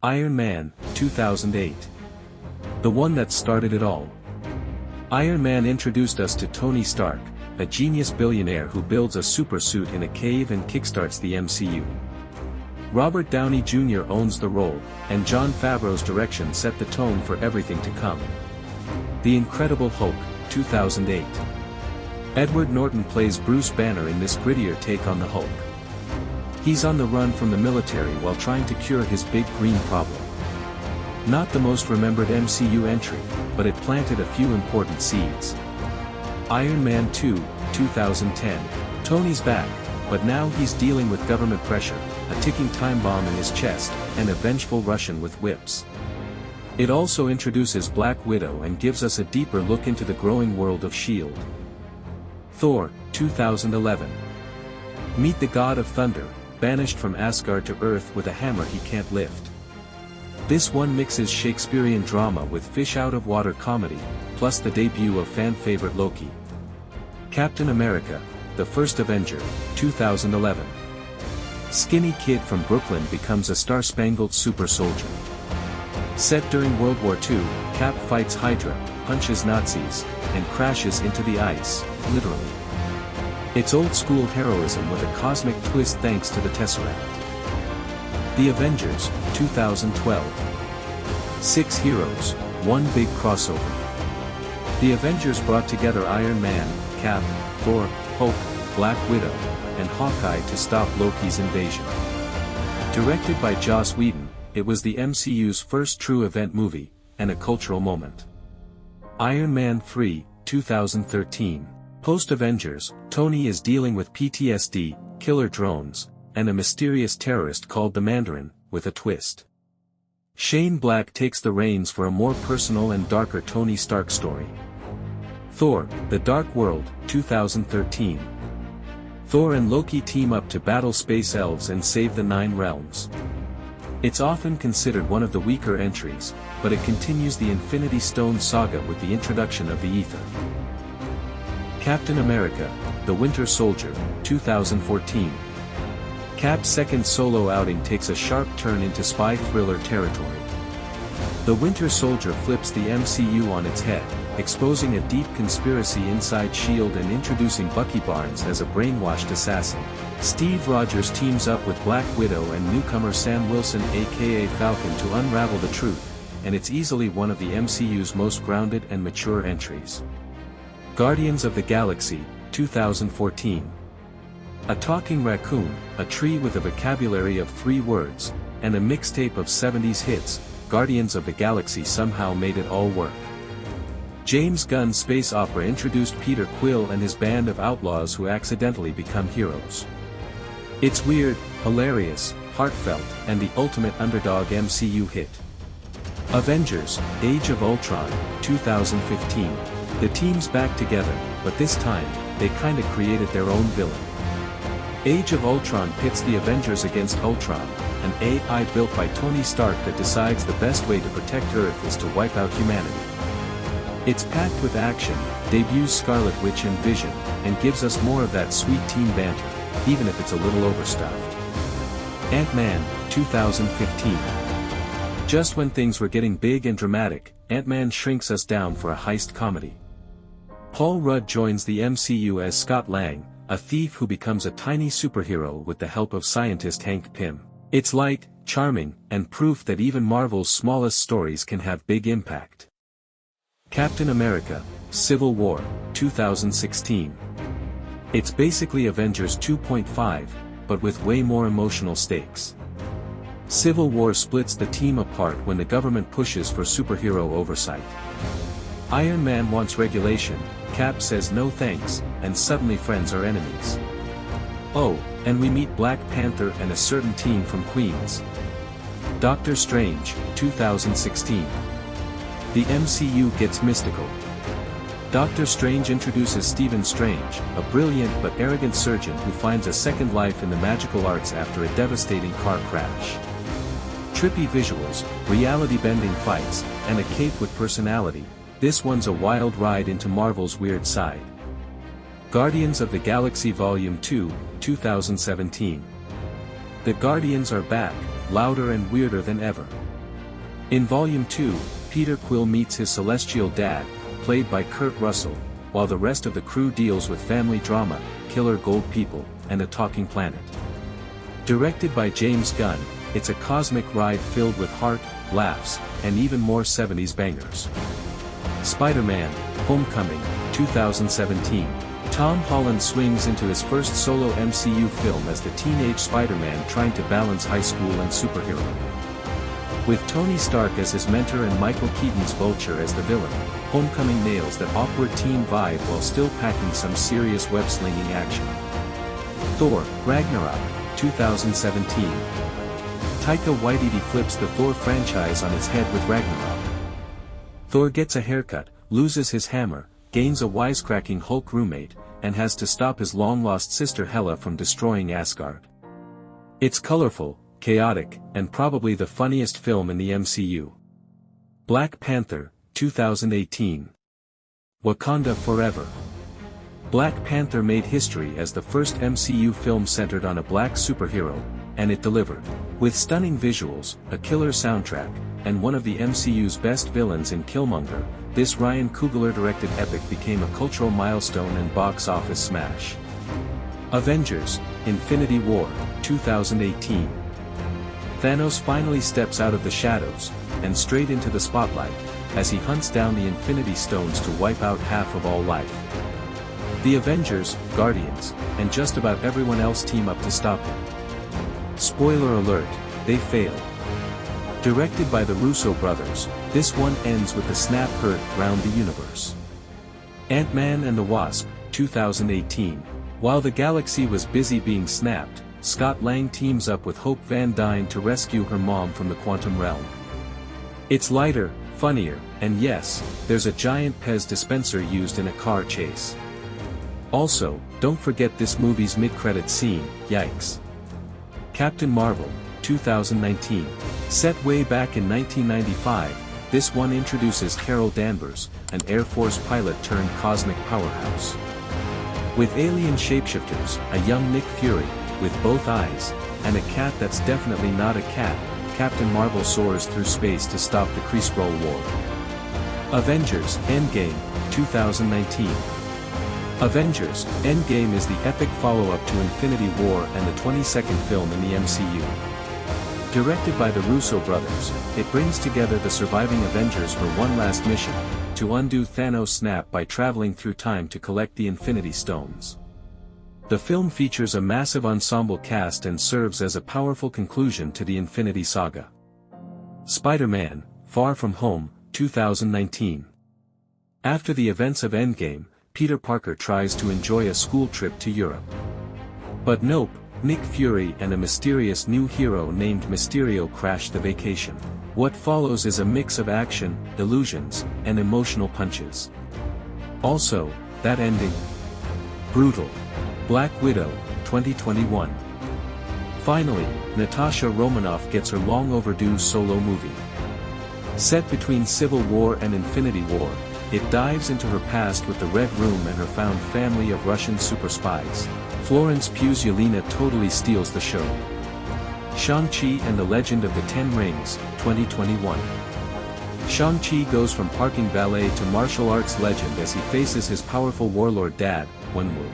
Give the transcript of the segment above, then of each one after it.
Iron Man, 2008. The one that started it all. Iron Man introduced us to Tony Stark, a genius billionaire who builds a super suit in a cave and kickstarts the MCU. Robert Downey Jr. owns the role, and Jon Favreau's direction set the tone for everything to come. The Incredible Hulk, 2008. Edward Norton plays Bruce Banner in this grittier take on the Hulk. He's on the run from the military while trying to cure his big green problem. Not the most remembered MCU entry, but it planted a few important seeds. Iron Man 2, 2010. Tony's back, but now he's dealing with government pressure, a ticking time bomb in his chest, and a vengeful Russian with whips. It also introduces Black Widow and gives us a deeper look into the growing world of S.H.I.E.L.D. Thor, 2011. Meet the God of Thunder, banished from Asgard to Earth with a hammer he can't lift. This one mixes Shakespearean drama with fish-out-of-water comedy, plus the debut of fan-favorite Loki. Captain America, the First Avenger, 2011. Skinny kid from Brooklyn becomes a star-spangled super soldier. Set during World War II, Cap fights Hydra, punches Nazis, and crashes into the ice, literally. It's old-school heroism with a cosmic twist thanks to the Tesseract. The Avengers, 2012. 6 heroes, one big crossover. The Avengers brought together Iron Man, Cap, Thor, Hulk, Black Widow, and Hawkeye to stop Loki's invasion. Directed by Joss Whedon, it was the MCU's first true event movie, and a cultural moment. Iron Man 3, 2013. Post-Avengers, Tony is dealing with PTSD, killer drones, and a mysterious terrorist called the Mandarin, with a twist. Shane Black takes the reins for a more personal and darker Tony Stark story. Thor, The Dark World, 2013. Thor and Loki team up to battle space elves and save the Nine Realms. It's often considered one of the weaker entries, but it continues the Infinity Stone saga with the introduction of the Ether. Captain America, The Winter Soldier, 2014. Cap's second solo outing takes a sharp turn into spy thriller territory. The Winter Soldier flips the MCU on its head, exposing a deep conspiracy inside S.H.I.E.L.D. and introducing Bucky Barnes as a brainwashed assassin. Steve Rogers teams up with Black Widow and newcomer Sam Wilson aka Falcon to unravel the truth, and it's easily one of the MCU's most grounded and mature entries. Guardians of the Galaxy, 2014. A talking raccoon, a tree with a vocabulary of 3 words, and a mixtape of 70s hits, Guardians of the Galaxy somehow made it all work. James Gunn's space opera introduced Peter Quill and his band of outlaws who accidentally become heroes. It's weird, hilarious, heartfelt, and the ultimate underdog MCU hit. Avengers, Age of Ultron, 2015. The team's back together, but this time, they kinda created their own villain. Age of Ultron pits the Avengers against Ultron, an AI built by Tony Stark that decides the best way to protect Earth is to wipe out humanity. It's packed with action, debuts Scarlet Witch and Vision, and gives us more of that sweet team banter, even if it's a little overstuffed. Ant-Man, 2015. Just when things were getting big and dramatic, Ant-Man shrinks us down for a heist comedy. Paul Rudd joins the MCU as Scott Lang, a thief who becomes a tiny superhero with the help of scientist Hank Pym. It's light, charming, and proof that even Marvel's smallest stories can have big impact. Captain America, Civil War, 2016. It's basically Avengers 2.5, but with way more emotional stakes. Civil War splits the team apart when the government pushes for superhero oversight. Iron Man wants regulation, Cap says no thanks, and suddenly friends are enemies. Oh, and we meet Black Panther and a certain team from Queens. Doctor Strange, 2016. The MCU gets mystical. Doctor Strange introduces Stephen Strange, a brilliant but arrogant surgeon who finds a second life in the magical arts after a devastating car crash. Trippy visuals, reality-bending fights, and a cape with personality, this one's a wild ride into Marvel's weird side. Guardians of the Galaxy Volume 2, 2017. The Guardians are back, louder and weirder than ever. In Volume 2, Peter Quill meets his celestial dad, played by Kurt Russell, while the rest of the crew deals with family drama, killer gold people, and a talking planet. Directed by James Gunn, it's a cosmic ride filled with heart, laughs, and even more 70s bangers. Spider-Man: Homecoming, 2017. Tom Holland swings into his first solo MCU film as the teenage Spider-Man trying to balance high school and superhero. With Tony Stark as his mentor and Michael Keaton's Vulture as the villain, Homecoming nails that awkward teen vibe while still packing some serious web-slinging action. Thor: Ragnarok, 2017. Taika Waititi flips the Thor franchise on its head with Ragnarok. Thor gets a haircut, loses his hammer, gains a wisecracking Hulk roommate, and has to stop his long-lost sister Hela from destroying Asgard. It's colorful, chaotic, and probably the funniest film in the MCU. Black Panther, 2018. Wakanda Forever. Black Panther made history as the first MCU film centered on a black superhero, and it delivered. With stunning visuals, a killer soundtrack, and one of the MCU's best villains in Killmonger, this Ryan Coogler-directed epic became a cultural milestone and box office smash. Avengers: Infinity War, 2018. Thanos finally steps out of the shadows, and straight into the spotlight, as he hunts down the Infinity Stones to wipe out half of all life. The Avengers, Guardians, and just about everyone else team up to stop him. Spoiler alert, they fail. Directed by the Russo brothers, this one ends with the snap heard round the universe. Ant-Man and the Wasp, 2018. While the galaxy was busy being snapped, Scott Lang teams up with Hope Van Dyne to rescue her mom from the quantum realm. It's lighter, funnier, and yes, there's a giant Pez dispenser used in a car chase. Also, don't forget this movie's mid-credit scene, yikes. Captain Marvel, 2019. Set way back in 1995, this one introduces Carol Danvers, an Air Force pilot turned cosmic powerhouse. With alien shapeshifters, a young Nick Fury, with both eyes, and a cat that's definitely not a cat, Captain Marvel soars through space to stop the Kree-Skrull War. Avengers: Endgame, 2019. Avengers: Endgame is the epic follow-up to Infinity War and the 22nd film in the MCU. Directed by the Russo brothers, it brings together the surviving Avengers for one last mission, to undo Thanos' snap by traveling through time to collect the Infinity Stones. The film features a massive ensemble cast and serves as a powerful conclusion to the Infinity Saga. Spider-Man: Far From Home, 2019. After the events of Endgame, Peter Parker tries to enjoy a school trip to Europe. But nope, Nick Fury and a mysterious new hero named Mysterio crash the vacation. What follows is a mix of action, illusions, and emotional punches. Also, that ending. Brutal. Black Widow, 2021. Finally, Natasha Romanoff gets her long-overdue solo movie. Set between Civil War and Infinity War, it dives into her past with the Red Room and her found family of Russian super spies. Florence Pugh's Yelena totally steals the show. Shang-Chi and the Legend of the Ten Rings, 2021. Shang-Chi goes from parking valet to martial arts legend as he faces his powerful warlord dad, Wenwu.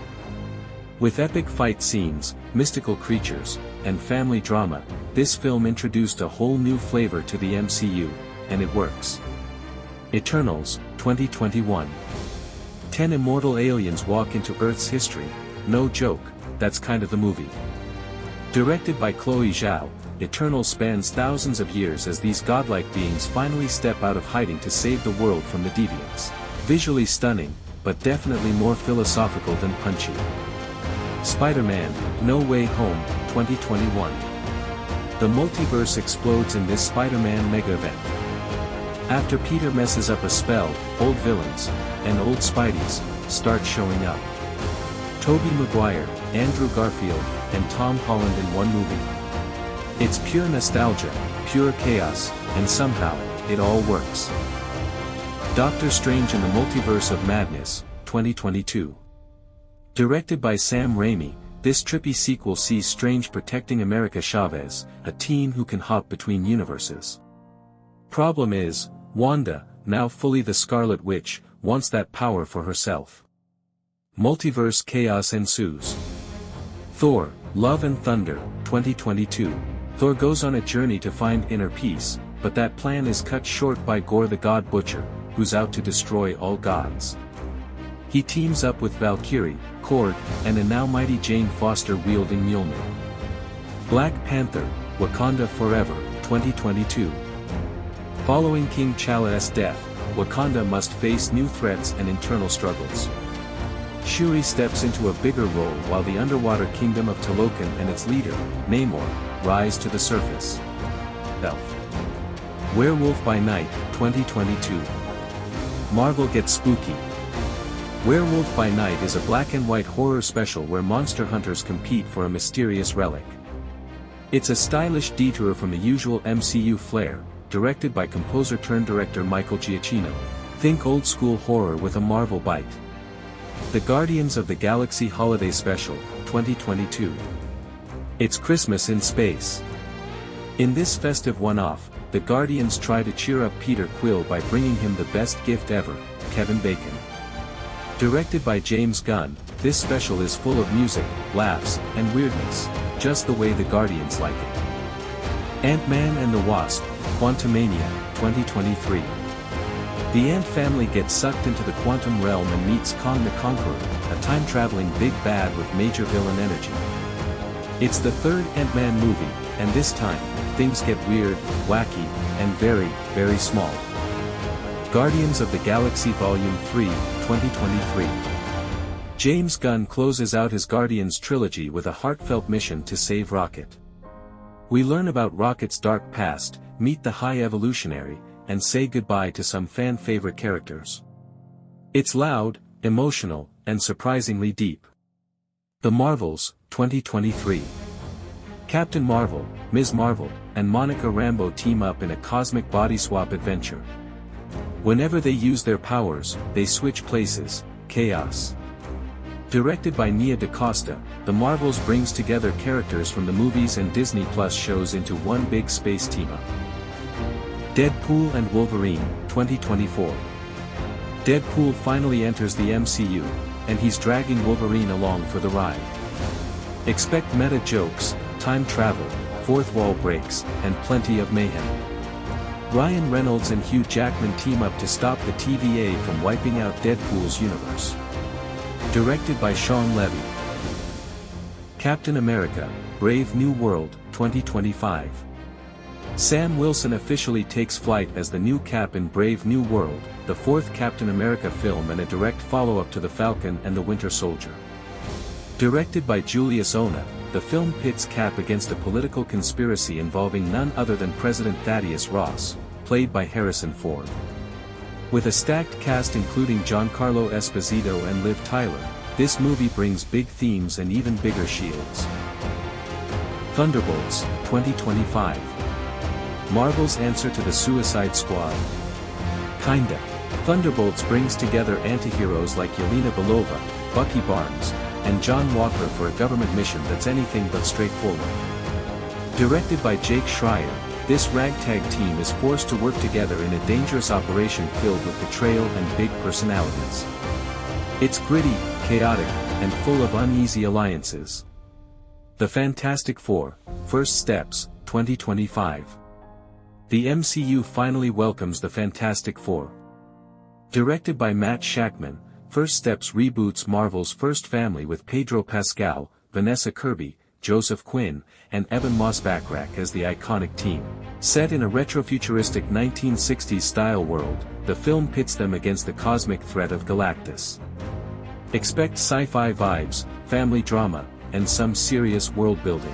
With epic fight scenes, mystical creatures, and family drama, this film introduced a whole new flavor to the MCU, and it works. Eternals, 2021. 10 immortal aliens walk into Earth's history, no joke, that's kind of the movie. Directed by Chloe Zhao, Eternals spans thousands of years as these godlike beings finally step out of hiding to save the world from the deviants. Visually stunning, but definitely more philosophical than punchy. Spider-Man: No Way Home, 2021. The multiverse explodes in this Spider-Man mega event. After Peter messes up a spell, old villains, and old Spideys, start showing up. Tobey Maguire, Andrew Garfield, and Tom Holland in one movie. It's pure nostalgia, pure chaos, and somehow, it all works. Doctor Strange in the Multiverse of Madness, 2022. Directed by Sam Raimi, This trippy sequel sees Strange protecting America Chavez, a teen who can hop between universes. Problem is, Wanda, now fully the Scarlet Witch, wants that power for herself. Multiverse chaos ensues. Thor, Love and Thunder, 2022. Thor goes on a journey to find inner peace, but that plan is cut short by Gore the God Butcher, who's out to destroy all gods. He teams up with Valkyrie, Korg, and a now mighty Jane Foster wielding Mjolnir. Black Panther, Wakanda Forever, 2022. Following King T'Challa's death, Wakanda must face new threats and internal struggles. Shuri steps into a bigger role while the underwater kingdom of Talokan and its leader, Namor, rise to the surface. Elf. Werewolf by Night, 2022. Marvel gets spooky. Werewolf by Night is a black and white horror special where monster hunters compete for a mysterious relic. It's a stylish detour from the usual MCU flair, directed by composer-turned-director Michael Giacchino. Think old-school horror with a Marvel bite. The Guardians of the Galaxy Holiday Special, 2022. It's Christmas in space. In this festive one-off, the Guardians try to cheer up Peter Quill by bringing him the best gift ever, Kevin Bacon. Directed by James Gunn, this special is full of music, laughs, and weirdness, just the way the Guardians like it. Ant-Man and the Wasp, Quantumania, 2023. The Ant family gets sucked into the quantum realm and meets Kong the Conqueror, a time-traveling big bad with major villain energy. It's the third Ant-Man movie, and this time, things get weird, wacky, and very, very small. Guardians of the Galaxy Volume 3, 2023. James Gunn closes out his Guardians trilogy with a heartfelt mission to save Rocket. We learn about Rocket's dark past, meet the High Evolutionary, and say goodbye to some fan-favorite characters. It's loud, emotional, and surprisingly deep. The Marvels, 2023. Captain Marvel, Ms. Marvel, and Monica Rambeau team up in a cosmic body swap adventure. Whenever they use their powers, they switch places, chaos. Directed by Nia DaCosta, The Marvels brings together characters from the movies and Disney Plus shows into one big space team-up. Deadpool and Wolverine, 2024. Deadpool finally enters the MCU, and he's dragging Wolverine along for the ride. Expect meta jokes, time travel, fourth wall breaks, and plenty of mayhem. Ryan Reynolds and Hugh Jackman team up to stop the TVA from wiping out Deadpool's universe. Directed by Sean Levy. Captain America, Brave New World, 2025. Sam Wilson officially takes flight as the new Cap in Brave New World, the fourth Captain America film and a direct follow-up to The Falcon and the Winter Soldier. Directed by Julius Ona, the film pits Cap against a political conspiracy involving none other than President Thaddeus Ross, played by Harrison Ford. With a stacked cast including Giancarlo Esposito and Liv Tyler, this movie brings big themes and even bigger shields. Thunderbolts, 2025. Marvel's answer to the Suicide Squad. Kinda. Thunderbolts brings together anti-heroes like Yelena Belova, Bucky Barnes, and John Walker for a government mission that's anything but straightforward. Directed by Jake Schreier, this ragtag team is forced to work together in a dangerous operation filled with betrayal and big personalities. It's gritty, chaotic, and full of uneasy alliances. The Fantastic Four, First Steps, 2025. The MCU finally welcomes the Fantastic Four. Directed by Matt Shakman, First Steps reboots Marvel's first family with Pedro Pascal, Vanessa Kirby, Joseph Quinn, and Ebon Moss-Backrack as the iconic team. Set in a retrofuturistic 1960s-style world, the film pits them against the cosmic threat of Galactus. Expect sci-fi vibes, family drama, and some serious world-building.